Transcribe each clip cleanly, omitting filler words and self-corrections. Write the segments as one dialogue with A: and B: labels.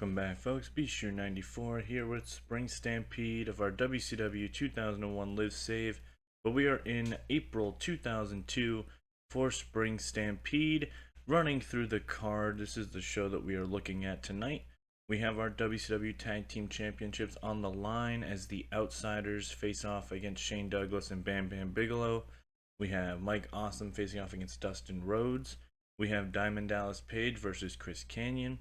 A: Welcome back, folks. BeSure94 here with Spring Stampede of our WCW 2001 Live Save. But we are in April 2002 for Spring Stampede. Running through the card, this is the show that we are looking at tonight. We have our WCW Tag Team Championships on the line as the Outsiders face off against Shane Douglas and Bam Bam Bigelow. We have Mike Awesome facing off against Dustin Rhodes. We have Diamond Dallas Page versus Chris Kanyon.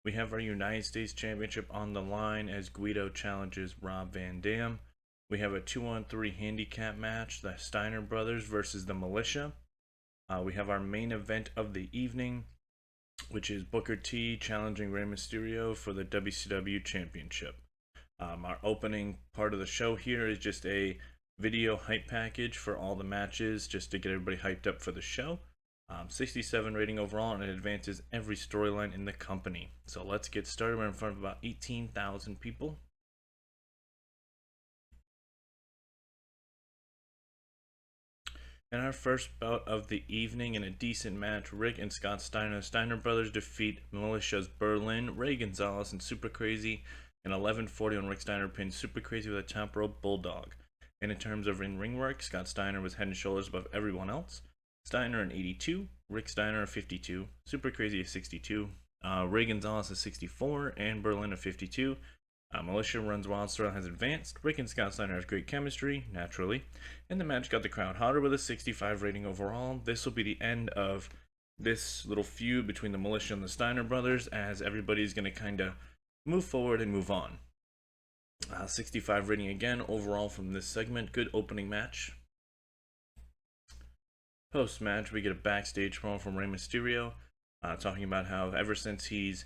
A: We have our United States Championship on the line as Guido challenges Rob Van Dam. We have a 2-on-3 handicap match, the Steiner brothers versus the Militia. We have our main event of the evening, which is Booker T challenging Rey Mysterio for the WCW Championship. Our opening part of the show here is just a video hype package for all the matches, just to get everybody hyped up for the show. 67 rating overall, and it advances every storyline in the company. So let's get started. We're in front of about 18,000 people. In our first bout of the evening, in a decent match, Rick and Scott Steiner, the Steiner brothers, defeat Militia's Berlin, Ray Gonzalez, and Super Crazy. In 11:40 on Rick Steiner pinned Super Crazy with a top rope bulldog. And in terms of ring work, Scott Steiner was head and shoulders above everyone else. Steiner an 82, Rick Steiner a 52, Super Crazy a 62, Ray Gonzalez a 64, and Berlin a 52. Militia runs wild, storyline has advanced. Rick and Scott Steiner have great chemistry, naturally, and the match got the crowd hotter with a 65 rating overall. This will be the end of this little feud between the Militia and the Steiner brothers, as everybody's going to kind of move forward and move on. 65 rating again overall from this segment. Good opening match. Post-match, we get a backstage promo from Rey Mysterio, talking about how ever since he's,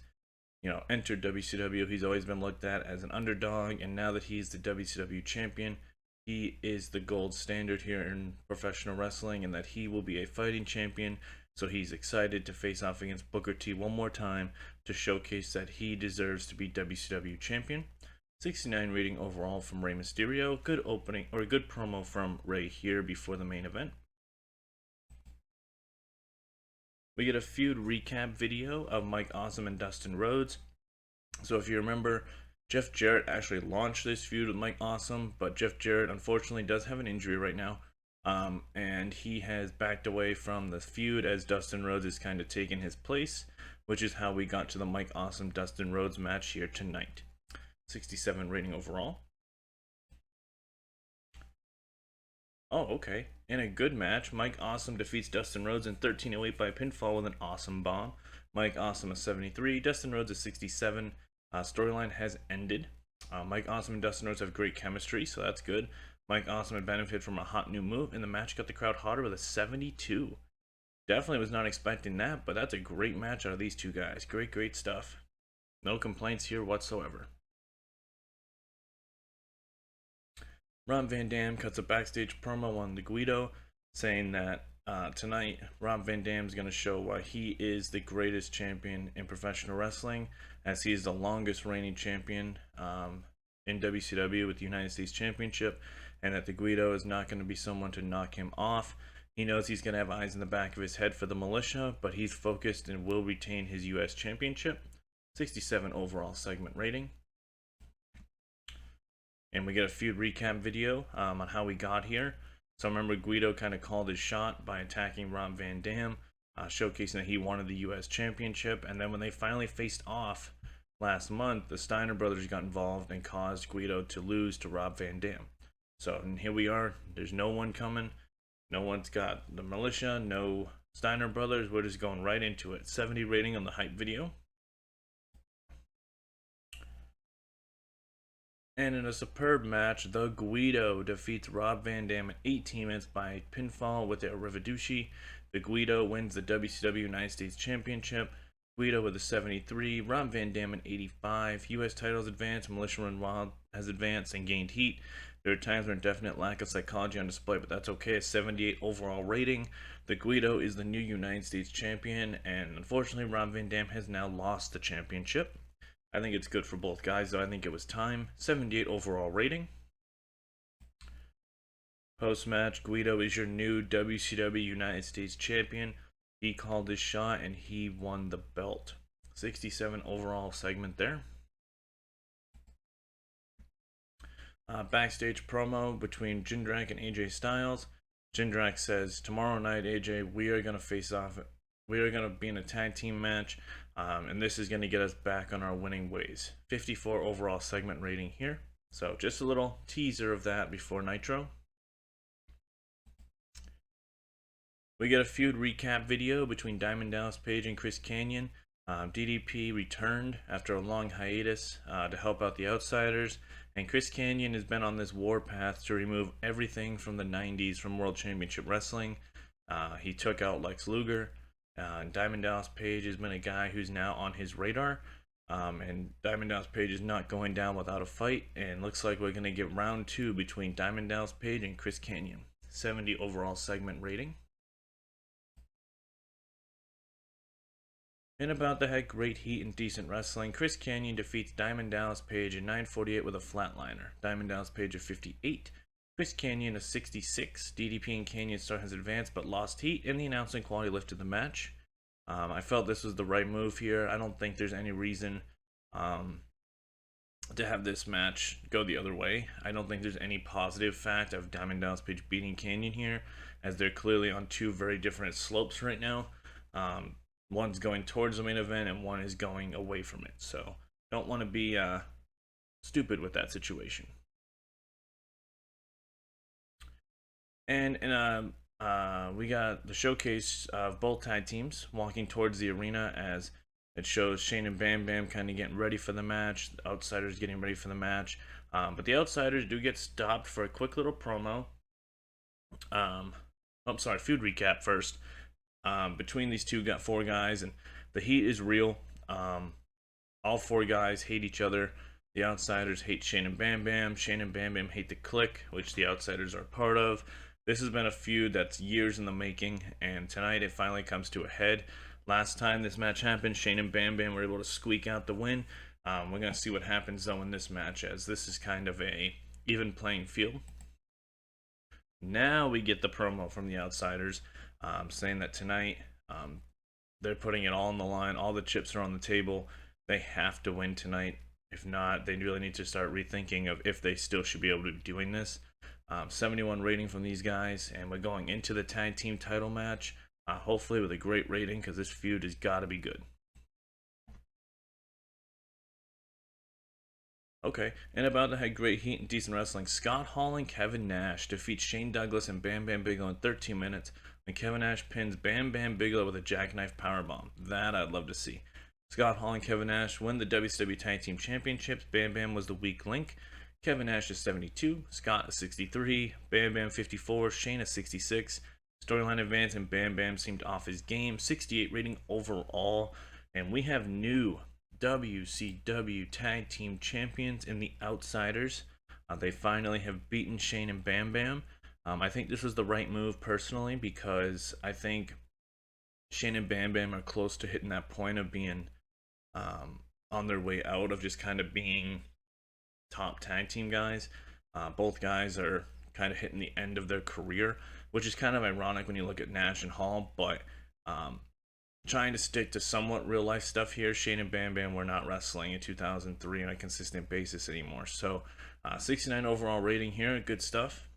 A: entered WCW, he's always been looked at as an underdog, and now that he's the WCW champion, he is the gold standard here in professional wrestling, and that he will be a fighting champion. So he's excited to face off against Booker T one more time to showcase that he deserves to be WCW champion. 69 rating overall from Rey Mysterio. Good opening, or a good promo from Rey here before the main event. We get a feud recap video of Mike Awesome and Dustin Rhodes. So if you remember, Jeff Jarrett actually launched this feud with Mike Awesome, but Jeff Jarrett unfortunately does have an injury right now. And he has backed away from the feud as Dustin Rhodes is kind of taking his place, which is how we got to the Mike Awesome Dustin Rhodes match here tonight. 67 rating overall. Oh, okay. In a good match, Mike Awesome defeats Dustin Rhodes in 13:08 by pinfall with an awesome bomb. Mike Awesome is 73, Dustin Rhodes is 67. Storyline has ended. Mike Awesome and Dustin Rhodes have great chemistry, so that's good. Mike Awesome had benefited from a hot new move, and the match got the crowd hotter with a 72. Definitely was not expecting that, but that's a great match out of these two guys. Great stuff. No complaints here whatsoever. Rob Van Dam cuts a backstage promo on the Guido, saying that tonight Rob Van Dam is going to show why he is the greatest champion in professional wrestling, as he is the longest reigning champion in WCW with the United States Championship, and that the Guido is not going to be someone to knock him off. He knows he's going to have eyes in the back of his head for the Militia, but he's focused and will retain his US Championship. 67 overall segment rating. And we get a feud recap video on how we got here. So remember, Guido kind of called his shot by attacking Rob Van Dam, showcasing that he wanted the US Championship. And then when they finally faced off last month, the Steiner brothers got involved and caused Guido to lose to Rob Van Dam. So and here we are. There's no one coming. No one's got the Militia, no Steiner brothers. We're just going right into it. 70 rating on the hype video. And in a superb match, the Guido defeats Rob Van Dam in 18 minutes by pinfall with the Arrivaducci. The Guido wins the WCW United States Championship. Guido with a 73, Rob Van Dam an 85. US titles advanced, Militia Run Wild has advanced and gained heat. There are times where a definite lack of psychology on display, but that's okay. A 78 overall rating. The Guido is the new United States Champion, and unfortunately Rob Van Dam has now lost the championship. I think it's good for both guys, though. I think it was time. 78 overall rating. Post-match, Guido is your new WCW United States Champion. He called his shot and he won the belt. 67 overall segment there. Backstage promo between Jindrak and AJ Styles. Jindrak says, "Tomorrow night, AJ, we are going to face off. We are going to be in a tag team match, and this is going to get us back on our winning ways." 54 overall segment rating here. So just a little teaser of that before Nitro. We get a feud recap video between Diamond Dallas Page and Chris Kanyon. DDP returned after a long hiatus to help out the Outsiders, and Chris Kanyon has been on this warpath to remove everything from the 90s from World Championship Wrestling. He took out Lex Luger. Diamond Dallas Page has been a guy who's now on his radar, and Diamond Dallas Page is not going down without a fight, and looks like we're going to get round 2 between Diamond Dallas Page and Chris Kanyon. 70 overall segment rating. In About the Head, Great Heat and Decent Wrestling, Chris Kanyon defeats Diamond Dallas Page in 9:48 with a flatliner. Diamond Dallas Page at 58, Chris Kanyon at 66. DDP and Kanyon start his advance but lost heat, and the announcing quality lifted the match. I felt this was the right move here. I don't think there's any reason to have this match go the other way. I don't think there's any positive fact of Diamond Dallas Page beating Kanyon here, as they're clearly on two very different slopes right now. One's going towards the main event and one is going away from it. So don't want to be stupid with that situation. And we got the showcase of both tag teams walking towards the arena, as it shows Shane and Bam Bam kind of getting ready for the match. The Outsiders getting ready for the match. But the Outsiders do get stopped for a quick little promo. Feud recap first. Between these two, got 4 guys, and the heat is real. All 4 guys hate each other. The Outsiders hate Shane and Bam Bam. Shane and Bam Bam hate the Clique, which the Outsiders are part of. This has been a feud that's years in the making, and tonight it finally comes to a head. Last time this match happened, Shane and Bam Bam were able to squeak out the win. We're going to see what happens, though, in this match, as this is kind of a even playing field. Now we get the promo from the Outsiders, saying that tonight they're putting it all on the line. All the chips are on the table. They have to win tonight. If not, they really need to start rethinking of if they still should be able to be doing this. 71 rating from these guys, and we're going into the tag team title match, hopefully with a great rating, because this feud has got to be good. Okay, and About the Head, Great Heat and Decent Wrestling, Scott Hall and Kevin Nash defeat Shane Douglas and Bam Bam Bigelow in 13 minutes, and Kevin Nash pins Bam Bam Bigelow with a jackknife powerbomb. That I'd love to see. Scott Hall and Kevin Nash win the WCW Tag Team Championships. Bam Bam was the weak link. Kevin Nash is 72, Scott is 63, Bam Bam 54, Shane is 66. Storyline advance, and Bam Bam seemed off his game. 68 rating overall, and we have new WCW Tag Team Champions in the Outsiders. They finally have beaten Shane and Bam Bam. I think this was the right move personally, because I think Shane and Bam Bam are close to hitting that point of being on their way out of just kind of being top tag team guys. Both guys are kind of hitting the end of their career, which is kind of ironic when you look at Nash and Hall, but trying to stick to somewhat real life stuff here. Shane and Bam Bam were not wrestling in 2003 on a consistent basis anymore. So 69 overall rating here, good stuff.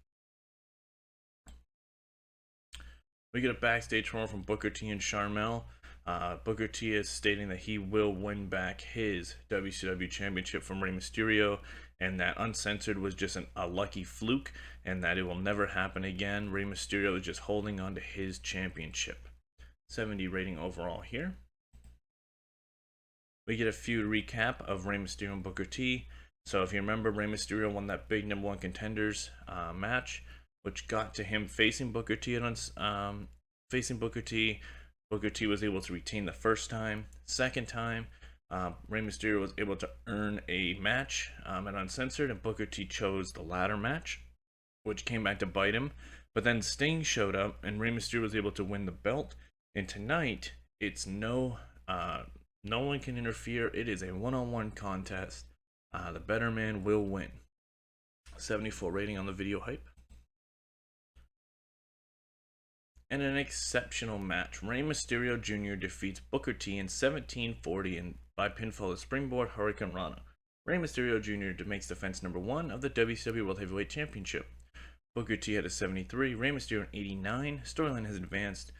A: We get a backstage promo from Booker T and Sharmell. Booker T is stating that he will win back his WCW Championship from Rey Mysterio, and that Uncensored was just a lucky fluke, and that it will never happen again. Rey Mysterio is just holding on to his championship. 70 rating overall here. We get a feud recap of Rey Mysterio and Booker T. So if you remember, Rey Mysterio won that big number 1 contenders match, which got to him facing Booker T. Booker T was able to retain the first time. Second time, Rey Mysterio was able to earn a match at Uncensored, and Booker T chose the latter match, which came back to bite him. But then Sting showed up, and Rey Mysterio was able to win the belt. And tonight, it's no one can interfere. It is a one-on-one contest. The better man will win. 74 rating on the video hype. And an exceptional match. Rey Mysterio Jr. defeats Booker T in 17:40 and by pinfall of Springboard Hurricane Rana. Rey Mysterio Jr. makes defense number 1 of the WCW World Heavyweight Championship. Booker T had a 73, Rey Mysterio an 89. Storyline has advanced.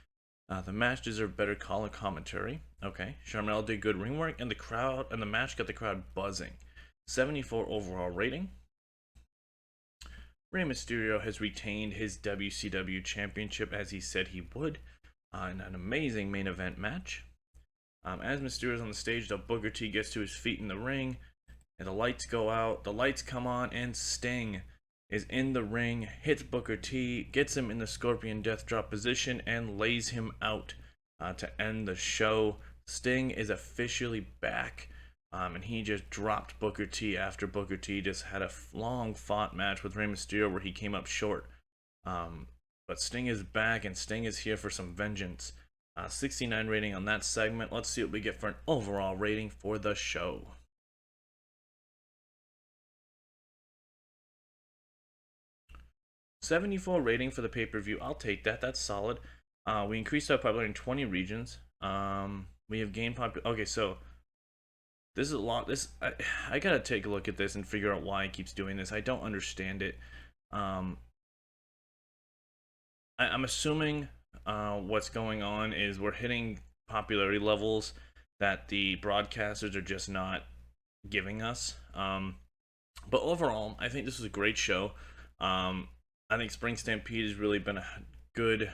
A: The match deserved better color commentary. Okay, Sharmell did good ring work, and the match got the crowd buzzing. 74 overall rating. Rey Mysterio has retained his WCW Championship as he said he would in an amazing main event match. As Mysterio's on the stage, the Booker T gets to his feet in the ring, and the lights go out, the lights come on, and Sting is in the ring, hits Booker T, gets him in the Scorpion Death Drop position, and lays him out to end the show. Sting is officially back, and he just dropped Booker T after Booker T just had a long fought match with Rey Mysterio where he came up short. But Sting is back, and Sting is here for some vengeance. 69 rating on that segment. Let's see what we get for an overall rating for the show. $74 rating for the pay-per-view. I'll take that. That's solid. We increased our popularity in 20 regions. We have gained Okay, so this is a lot. I gotta take a look at this and figure out why it keeps doing this. I don't understand it. I'm assuming what's going on is we're hitting popularity levels that the broadcasters are just not giving us. But overall, I think this was a great show. I think Spring Stampede has really been a good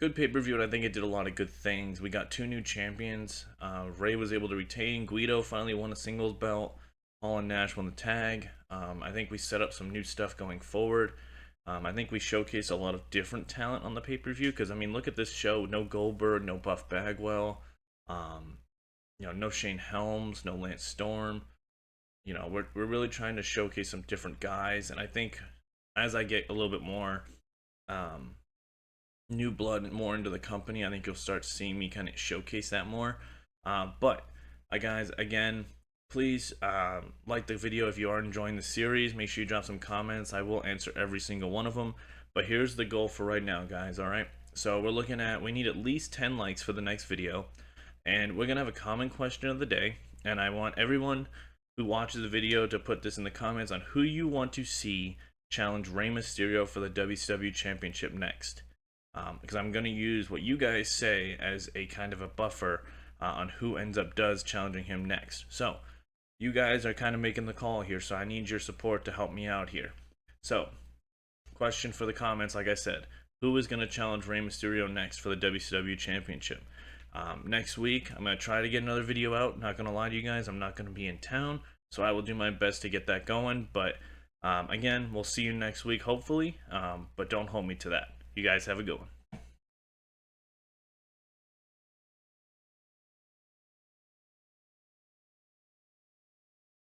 A: pay-per-view, and I think it did a lot of good things. We got 2 new champions. Rey was able to retain. Guido finally won a singles belt. Hall and Nash won the tag. I think we set up some new stuff going forward. I think we showcased a lot of different talent on the pay-per-view, because, I mean, look at this show. No Goldberg, no Buff Bagwell, no Shane Helms, no Lance Storm. We're really trying to showcase some different guys, and I think as I get a little bit more new blood more into the company, I think you'll start seeing me kind of showcase that more. But guys, again, please like the video if you are enjoying the series. Make sure you drop some comments. I will answer every single one of them. But here's the goal for right now, guys. All right, so we need at least 10 likes for the next video, and we're gonna have a common question of the day, and I want everyone who watches the video to put this in the comments on who you want to see challenge Rey Mysterio for the WCW Championship next. Because I'm going to use what you guys say as a kind of a buffer on who ends up challenging him next. So, you guys are kind of making the call here, so I need your support to help me out here. So, question for the comments, like I said, who is going to challenge Rey Mysterio next for the WCW Championship? Next week, I'm going to try to get another video out. Not going to lie to you guys, I'm not going to be in town, so I will do my best to get that going. But again, we'll see you next week, hopefully, but don't hold me to that. You guys have a good one.